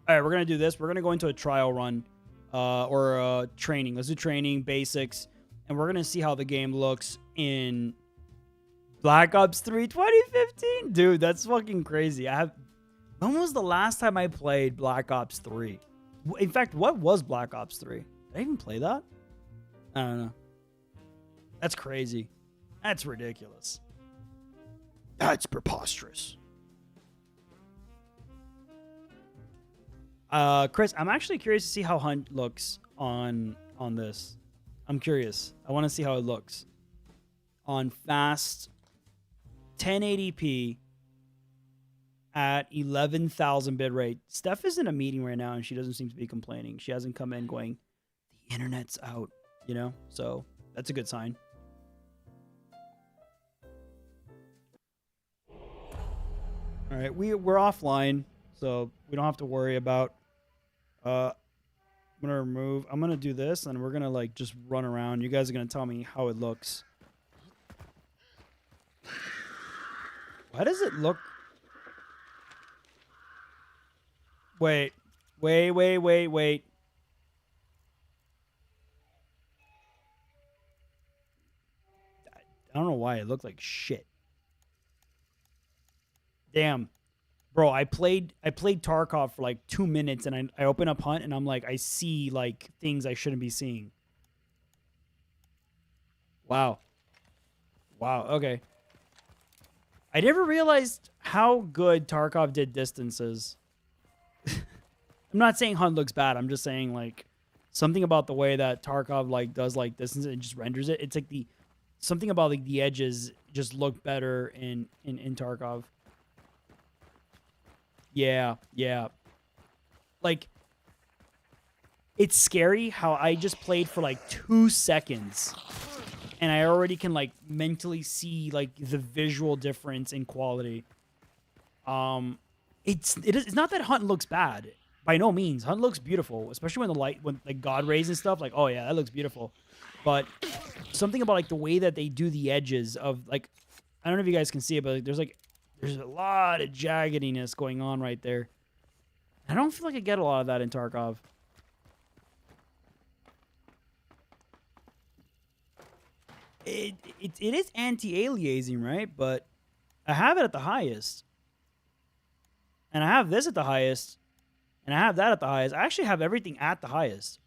all right, we're going to do this. We're going to go into a trial run or training. Let's do training, basics, and we're going to see how the game looks in Black Ops 3 2015. Dude, that's fucking crazy. When was the last time I played Black Ops 3? In fact, what was Black Ops 3? Did I even play that? I don't know. That's crazy. That's ridiculous. That's preposterous. Chris, I'm actually curious to see how Hunt looks on this. I'm curious. I want to see how it looks on fast 1080p at 11,000 bit rate. Steph is in a meeting right now and she doesn't seem to be complaining. She hasn't come in going, the internet's out, you know? So that's a good sign. All right, we're offline, so we don't have to worry about. I'm gonna remove. I'm gonna do this, and we're gonna like just run around. You guys are gonna tell me how it looks. Why does it look? Wait. I don't know why it looked like shit. Damn. Bro, I played Tarkov for like 2 minutes and I open up Hunt and I'm like, I see like things I shouldn't be seeing. Wow. Wow, okay. I never realized how good Tarkov did distances. I'm not saying Hunt looks bad. I'm just saying like something about the way that Tarkov like does like distance and just renders it. It's like something about like the edges just look better in Tarkov. Yeah. Like, it's scary how I just played for like 2 seconds and I already can like mentally see like the visual difference in quality. It's not that Hunt looks bad. By no means. Hunt looks beautiful, especially when like God rays and stuff, like, oh yeah, that looks beautiful. But something about like the way that they do the edges of like, I don't know if you guys can see it, but like, there's a lot of jaggediness going on right there. I don't feel like I get a lot of that in Tarkov. It is anti-aliasing, right? But I have it at the highest. And I have this at the highest. And I have that at the highest. I actually have everything at the highest.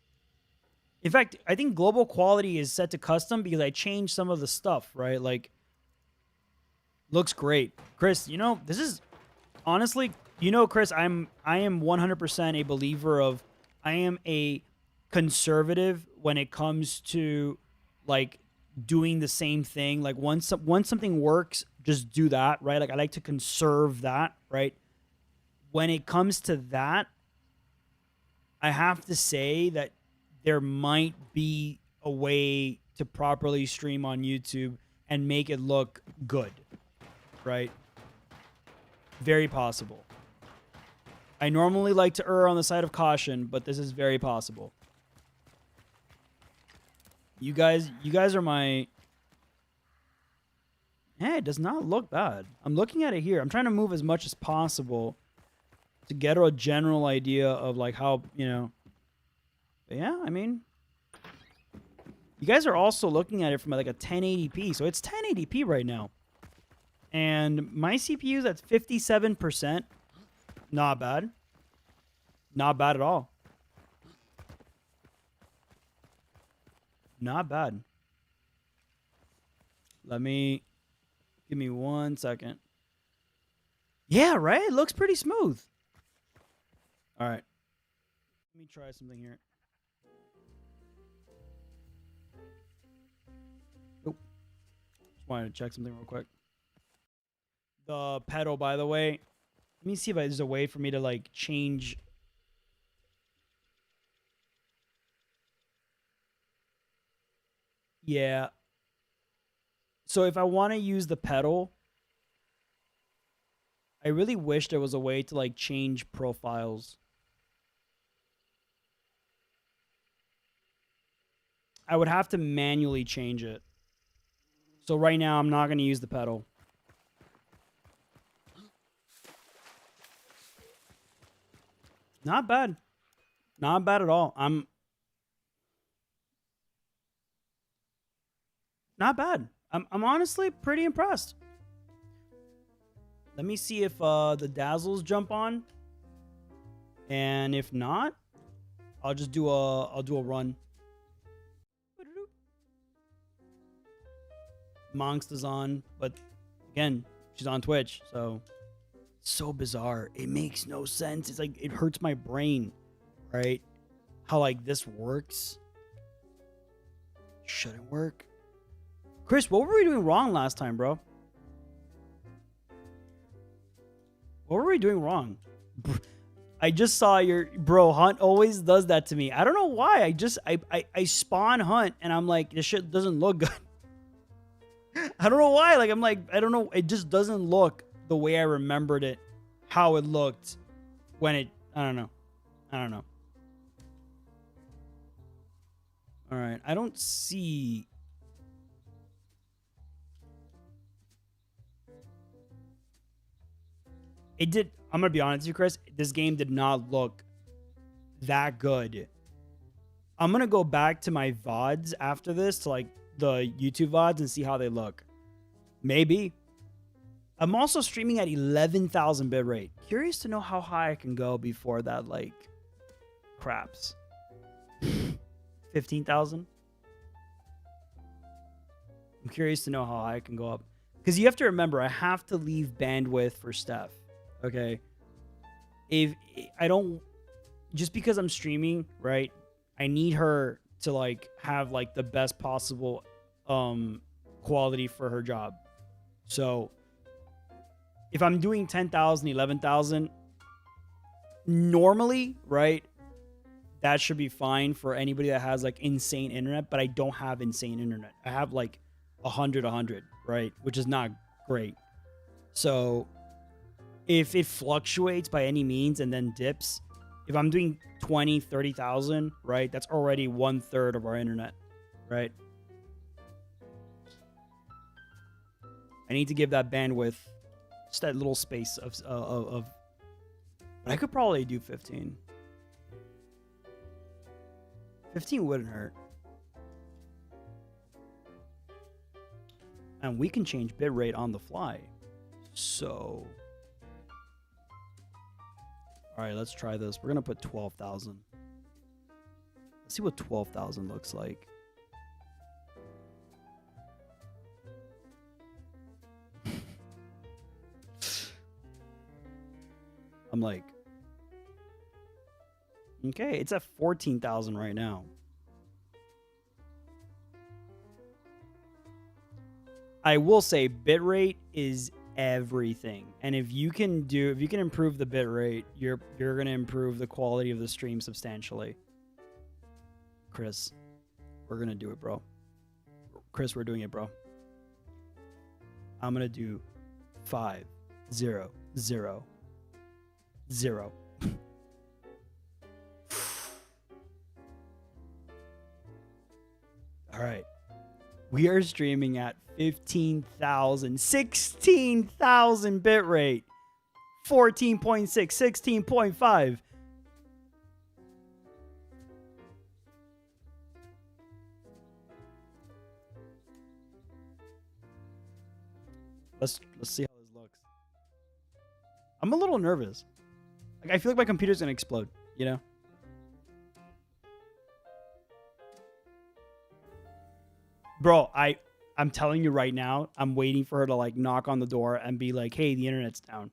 In fact, I think global quality is set to custom because I changed some of the stuff, right? Like, looks great. Chris, you know, this is honestly, you know, Chris, I am 100% a believer of, I am a conservative when it comes to like doing the same thing. Like once something works, just do that, right? Like I like to conserve that, right? When it comes to that, I have to say that there might be a way to properly stream on YouTube and make it look good, right? Very possible. I normally like to err on the side of caution, but this is very possible. You guys are my... Hey, it does not look bad. I'm looking at it here. I'm trying to move as much as possible to get a general idea of like how, you know... But yeah, I mean... You guys are also looking at it from like a 1080p, so it's 1080p right now. And my CPU is at 57%. Not bad. Not bad at all. Not bad. Give me 1 second. Yeah, right? It looks pretty smooth. All right. Let me try something here. Oh. Just wanted to check something real quick. The pedal, by the way. Let me see if there's a way for me to like change. Yeah. So if I want to use the pedal, I really wish there was a way to like change profiles. I would have to manually change it. So right now I'm not going to use the pedal. Not bad. Not bad at all. I'm not bad. I'm honestly pretty impressed. Let me see if the dazzles jump on. And if not, I'll just do I'll do a run. Monsta's on, but again, she's on Twitch, so so bizarre. It makes no sense. It's like it hurts my brain, right? How like this works. Shouldn't work. Chris, what were we doing wrong last time, bro? What were we doing wrong? I just saw your bro. Hunt always does that to me. I don't know why. I spawn Hunt and I'm like, this shit doesn't look good. I don't know why. Like I'm like, I don't know. It just doesn't look the way I remembered it, how it looked when it. I don't know. I don't know. All right. I don't see. It did. I'm going to be honest with you, Chris. This game did not look that good. I'm going to go back to my VODs after this, to like the YouTube VODs, and see how they look. Maybe. I'm also streaming at 11,000 bitrate. Curious to know how high I can go before that, like, craps. 15,000? I'm curious to know how high I can go up. Because you have to remember, I have to leave bandwidth for Steph. Okay, if I don't, just because I'm streaming, right? I need her to like have like the best possible quality for her job. So if I'm doing 10,000, 11,000, normally, right? That should be fine for anybody that has like insane internet, but I don't have insane internet. I have like 100, right? Which is not great. So if it fluctuates by any means and then dips, if I'm doing 20, 30,000, right, that's already 1/3 of our internet, right? I need to give that bandwidth just that little space of but I could probably do 15. 15 wouldn't hurt. And we can change bitrate on the fly. So all right, let's try this. We're going to put 12,000. Let's see what 12,000 looks like. I'm like, okay, it's at 14,000 right now. I will say bitrate is everything, and if you can improve the bit rate, you're gonna improve the quality of the stream substantially. Chris, we're gonna do it, bro. Chris, we're doing it, bro. I'm gonna do 5 0 0 0. All right, we are streaming at 15,000, 16,000 bitrate, 14.6, 16.5. Let's see how this looks. I'm a little nervous. Like I feel like my computer's gonna explode, you know? Bro, I'm telling you right now, I'm waiting for her to like knock on the door and be like, hey, the internet's down.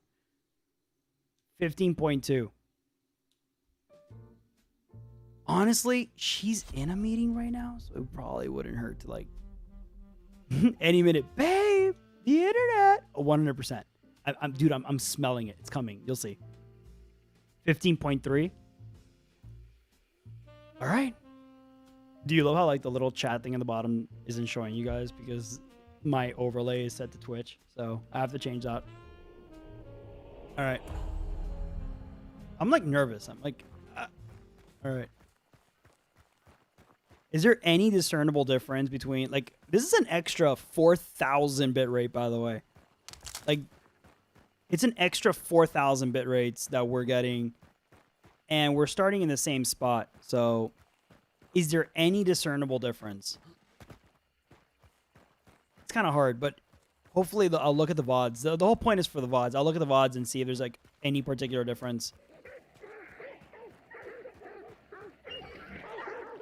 15.2. Honestly, she's in a meeting right now, so it probably wouldn't hurt to like any minute. Babe, the internet. 100%. Dude, I'm smelling it. It's coming. You'll see. 15.3. All right. Do you love how like the little chat thing at the bottom isn't showing you guys because my overlay is set to Twitch, so I have to change that. All right. I'm like nervous. I'm like, all right. Is there any discernible difference between, like, this is an extra 4,000 bit rate, by the way. Like, it's an extra 4,000 bit rates that we're getting, and we're starting in the same spot. So, is there any discernible difference? It's kind of hard, but hopefully I'll look at the VODs. The whole point is for the VODs. I'll look at the VODs and see if there's, like, any particular difference.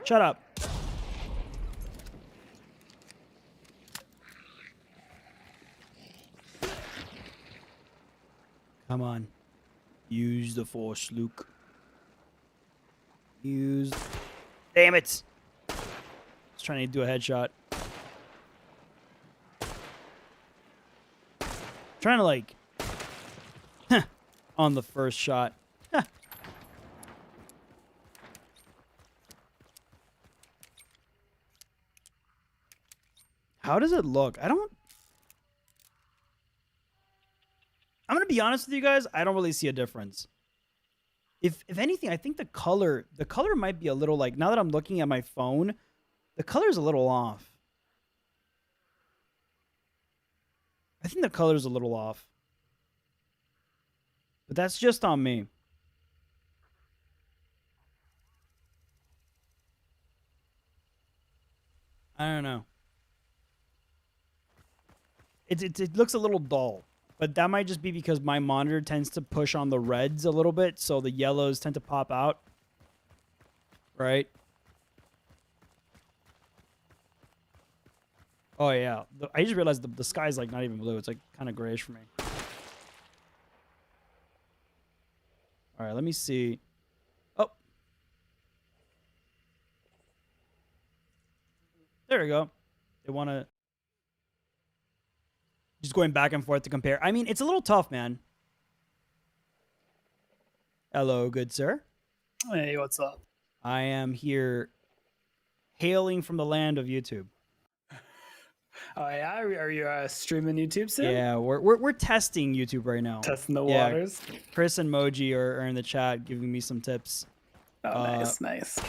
Shut up. Come on. Use the force, Luke. Use... Damn it! I was trying to do a headshot. Trying to, like... on the first shot. How does it look? I'm gonna be honest with you guys. I don't really see a difference. If anything, I think the color might be a little, like, now that I'm looking at my phone, the color's a little off. I think the color's a little off. But that's just on me. I don't know. It looks a little dull. But that might just be because my monitor tends to push on the reds a little bit, so the yellows tend to pop out. Right? Oh, yeah. I just realized the sky's, like, not even blue. It's, like, kind of grayish for me. All right, let me see. Oh. There we go. They want to... Just going back and forth to compare. I mean, it's a little tough, man. Hello, good sir. Hey, what's up? I am here hailing from the land of YouTube. Oh yeah, are you streaming YouTube soon? Yeah, we're testing YouTube right now. Testing the waters. Chris and Moji are in the chat giving me some tips. Oh, nice.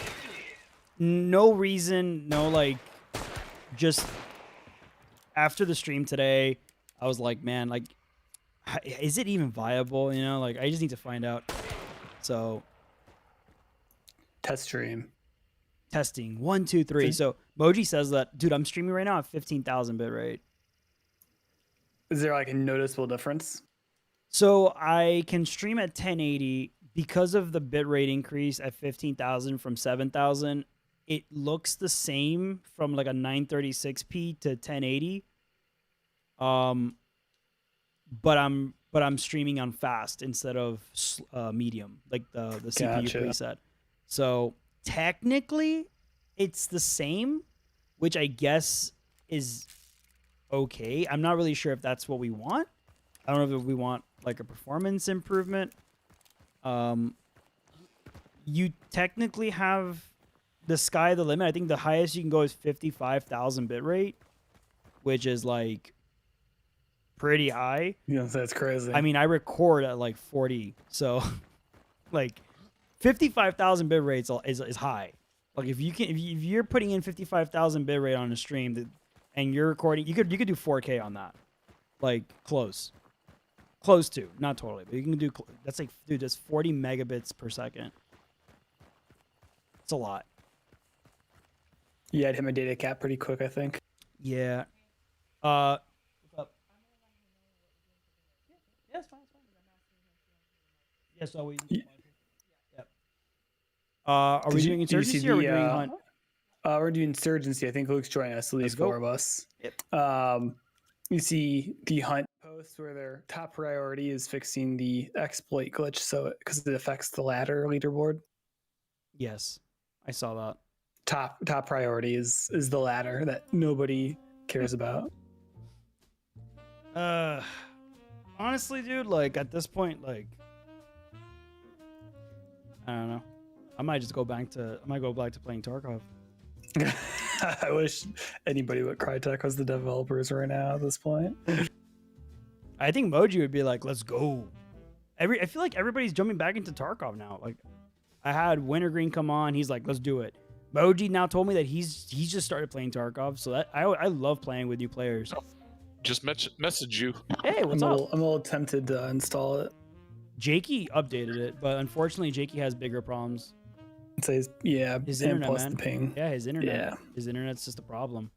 No reason, no, like, just after the stream today, I was like, man, like, is it even viable? You know, like, I just need to find out. So, test stream. Testing 1, 2, 3. So Moji says that, dude, I'm streaming right now at 15,000 bit rate. Is there like a noticeable difference? So I can stream at 1080 because of the bit rate increase at 15,000 from 7,000. It looks the same from like a 936p to 1080. But I'm streaming on fast instead of medium, like the CPU preset. So technically, it's the same, which I guess is okay. I'm not really sure if that's what we want. I don't know if we want like a performance improvement. You technically have the sky the limit. I think the highest you can go is 55,000 bit rate, which is like pretty high. Yeah, that's crazy. I mean, I record at like 40, so like 55,000 bit rates is high. Like if you're putting in 55,000 bit rate on a stream and you're recording, you could do 4K on that, like close to, not totally, but you can do, that's like, dude, that's 40 megabits per second. It's a lot. Yeah, I'd hit my data cap pretty quick, I think. Yeah. Yeah, it's fine. Yeah, so we. Yep. Are we doing insurgency or are we doing hunt? We're doing insurgency. I think Luke's joining us. At least 4 of us. Yep. You see the hunt post where their top priority is fixing the exploit glitch, so because it affects the ladder leaderboard. Yes, I saw that. Top priority is the ladder that nobody cares about. Honestly, dude, like at this point, like I don't know. I might go back to playing Tarkov. I wish anybody but Crytek was the developers right now at this point. I think Moji would be like, let's go. I feel like everybody's jumping back into Tarkov now. Like, I had Wintergreen come on. He's like, let's do it. Moji now told me that he's just started playing Tarkov. So that I love playing with new players. Just message you. Hey, what's I'm up? a little tempted to install it. Jakey updated it, but unfortunately, Jakey has bigger problems. It says, yeah, His and internet, plus man. the ping. Yeah, his internet. Yeah. His internet's just a problem.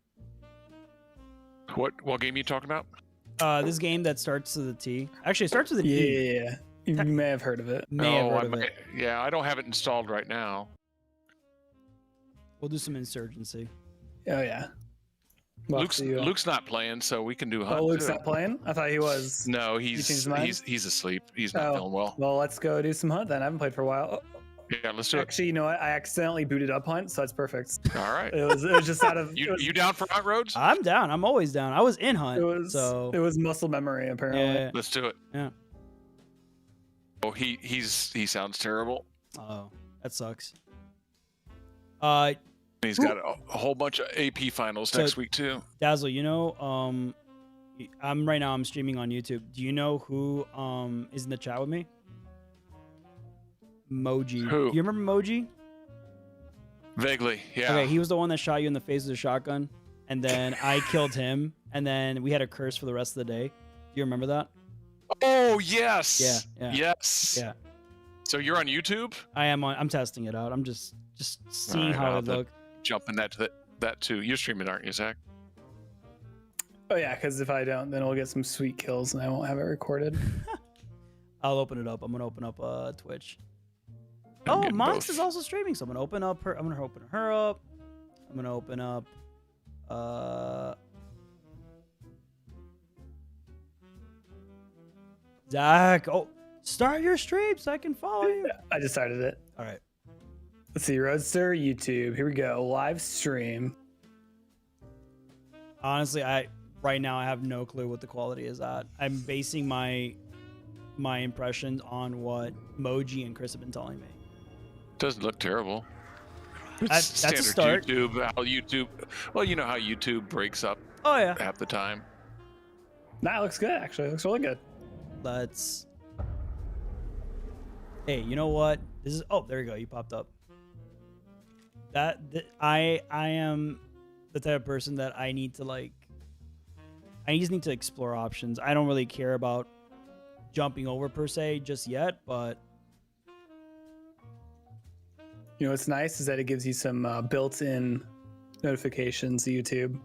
What game are you talking about? This game that starts with a T. Actually, it starts with an E. Yeah. You may have heard of it. May have heard of it. Yeah, I don't have it installed right now. We'll do some insurgency. Oh, yeah. Luke's not playing, so we can do hunt. Oh, Luke's too. not playing? I thought he was. No, changed he's his mind? he's asleep. He's not feeling well. Well, let's go do some hunt then. I haven't played for a while. Yeah, let's do it. Actually, you know what? I accidentally booted up hunt, so that's perfect. All right. It was just out of. You down for hunt roads? I'm down. I'm always down. I was in hunt. It was muscle memory apparently. Yeah. Let's do it. Yeah. Oh, he sounds terrible. Oh, that sucks. He's got a whole bunch of AP finals next week too. Dazzle, you know, I'm streaming on YouTube. Do you know who is in the chat with me? Moji. Who? You remember Moji? Vaguely, yeah. Okay, he was the one that shot you in the face with a shotgun, and then I killed him, and then we had a curse for the rest of the day. Do you remember that? Oh yes. Yeah. Yes. Yeah. So you're on YouTube? I'm testing it out. I'm just seeing Alright, how I'll it look. Jump in that too. You're streaming, aren't you, Zach? Oh yeah, because if I don't, then we'll get some sweet kills and I won't have it recorded. I'll open it up. I'm gonna open up Twitch. I'm Oh, getting Monks both. is also streaming, so I'm gonna open up her. I'm gonna open her up. I'm gonna open up. Zach. Oh, start your stream so I can follow you. I just started it. All right. Let's see, Roadzter, YouTube. Here we go. Live stream. Honestly, right now I have no clue what the quality is at. I'm basing my impressions on what Moji and Chris have been telling me. Doesn't look terrible. That's a Standard start. YouTube. Well, you know how YouTube breaks up Oh yeah. half the time. Nah, it looks good actually. It looks really good. Let's. Hey, you know what? This is. Oh, there you go. You popped up. I am the type of person that I need to like. I just need to explore options. I don't really care about jumping over per se just yet, but You know what's nice is that it gives you some built-in notifications, YouTube.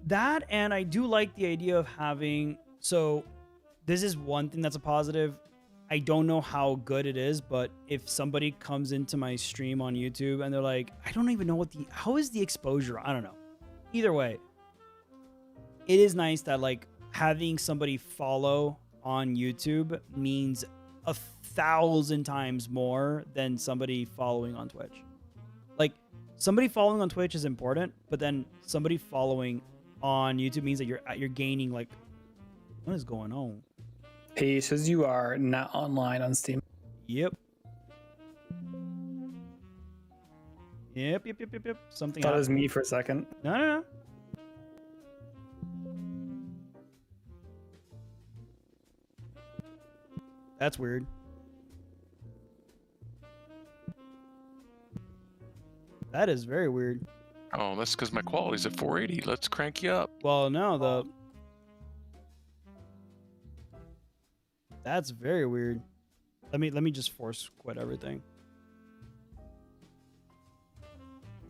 that, and I do like the idea of having. So, this is one thing that's a positive. I don't know how good it is, but if somebody comes into my stream on YouTube and they're like, I don't even know how is the exposure? I don't know. Either way, it is nice that like having somebody follow on YouTube means 1,000 times more than somebody following on Twitch. Like somebody following on Twitch is important, but then somebody following on YouTube means that you're gaining like, what is going on? Hey, it says you are not online on Steam. Yep. Yep. Something Thought it happened. was me for a second. No. That's weird. That is very weird. Oh, that's because my quality's at 480. Let's crank you up. Well, no, that's very weird. Let me just force quit everything.